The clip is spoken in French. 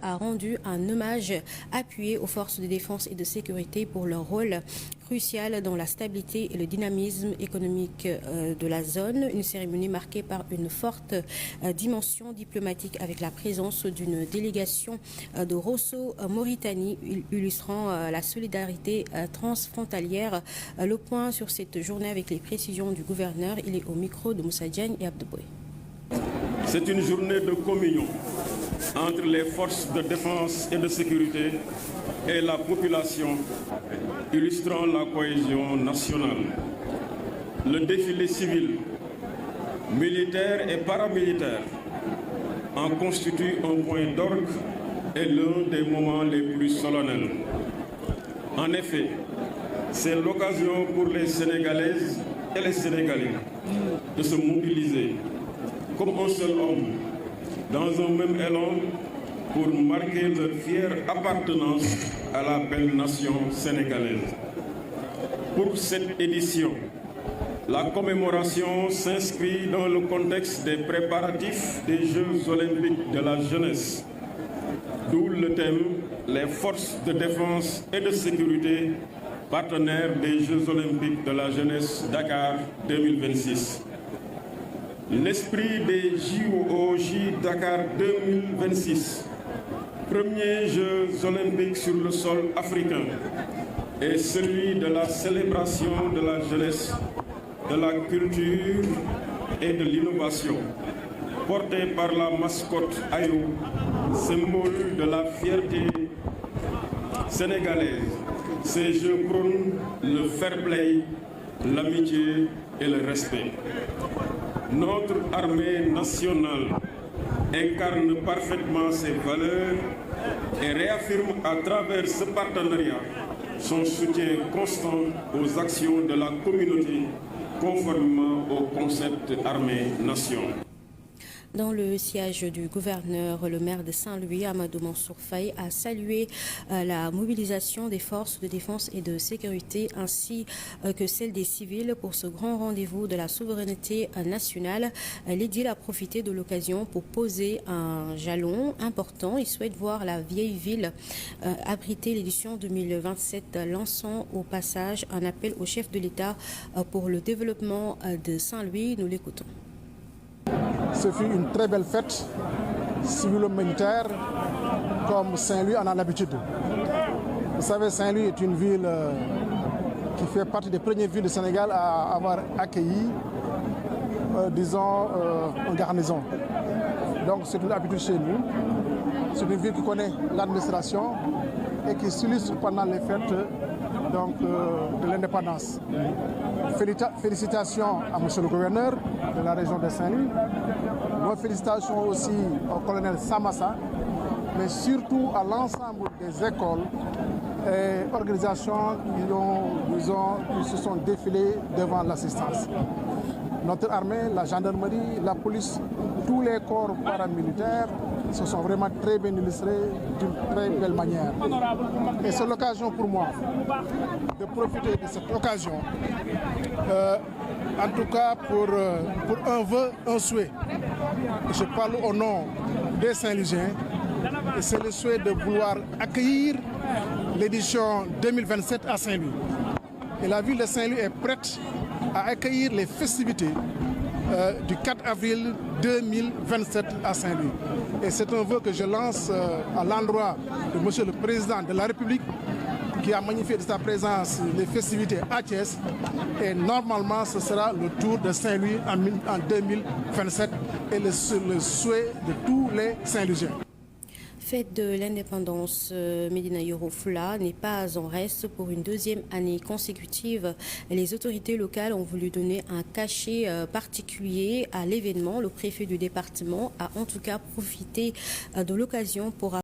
a rendu un hommage appuyé aux forces de défense et de sécurité pour leur rôle crucial dans la stabilité et le dynamisme économique de la zone. Une cérémonie marquée par une forte dimension diplomatique avec la présence d'une délégation de Rosso, Mauritanie, illustrant la solidarité transfrontalière. Le point sur cette journée avec les précisions du gouverneur, il est au micro de Moussa Diagne et Abdouboy. C'est une journée de communion entre les forces de défense et de sécurité et la population, illustrant la cohésion nationale. Le défilé civil, militaire et paramilitaire en constitue un point d'orgue et l'un des moments les plus solennels. En effet, c'est l'occasion pour les Sénégalaises et les Sénégalais de se mobiliser comme un seul homme, dans un même élan, pour marquer leur fière appartenance à la belle nation sénégalaise. Pour cette édition, la commémoration s'inscrit dans le contexte des préparatifs des Jeux olympiques de la jeunesse, d'où le thème « Les forces de défense et de sécurité, partenaires des Jeux olympiques de la jeunesse Dakar 2026 ». L'esprit des JOJ Dakar 2026, premiers Jeux olympiques sur le sol africain, est celui de la célébration de la jeunesse, de la culture et de l'innovation, porté par la mascotte Ayou, symbole de la fierté sénégalaise. Ces Jeux prônent le fair play, l'amitié et le respect. Notre armée nationale incarne parfaitement ces valeurs et réaffirme à travers ce partenariat son soutien constant aux actions de la communauté conformément au concept armée-nation. Dans le siège du gouverneur, le maire de Saint-Louis, Amadou Mansour Faye, a salué la mobilisation des forces de défense et de sécurité ainsi que celle des civils pour ce grand rendez-vous de la souveraineté nationale. L'édile a profité de l'occasion pour poser un jalon important. Il souhaite voir la vieille ville abriter l'édition 2027, lançant au passage un appel au chef de l'État pour le développement de Saint-Louis. Nous l'écoutons. Ce fut une très belle fête civilo-militaire comme Saint-Louis en a l'habitude. Vous savez, Saint-Louis est une ville qui fait partie des premières villes du Sénégal à avoir accueilli, disons, une garnison. Donc c'est une habitude chez nous. C'est une ville qui connaît l'administration et qui s'illustre pendant les fêtes donc, de l'indépendance. Félicitations à M. le gouverneur de la région de Saint-Louis. Bonnes félicitations aussi au colonel Samassa, mais surtout à l'ensemble des écoles et organisations qui se sont défilées devant l'assistance. Notre armée, la gendarmerie, la police, tous les corps paramilitaires se sont vraiment très bien illustrés d'une très belle manière. Et c'est l'occasion pour moi de profiter de cette occasion, en tout cas pour un vœu, un souhait. Je parle au nom des Saint-Louisiens et c'est le souhait de vouloir accueillir l'édition 2027 à Saint-Louis. Et la ville de Saint-Louis est prête à accueillir les festivités du 4 avril 2027 à Saint-Louis. Et c'est un vœu que je lance à l'endroit de M. le Président de la République qui a magnifié de sa présence les festivités à Thiès. Et normalement, ce sera le tour de Saint-Louis en 2027 et le souhait de tous les Saint-Louisiens. Fête de l'indépendance, Médina Yoro Fula n'est pas en reste pour une deuxième année consécutive. Les autorités locales ont voulu donner un cachet particulier à l'événement. Le préfet du département a en tout cas profité de l'occasion pour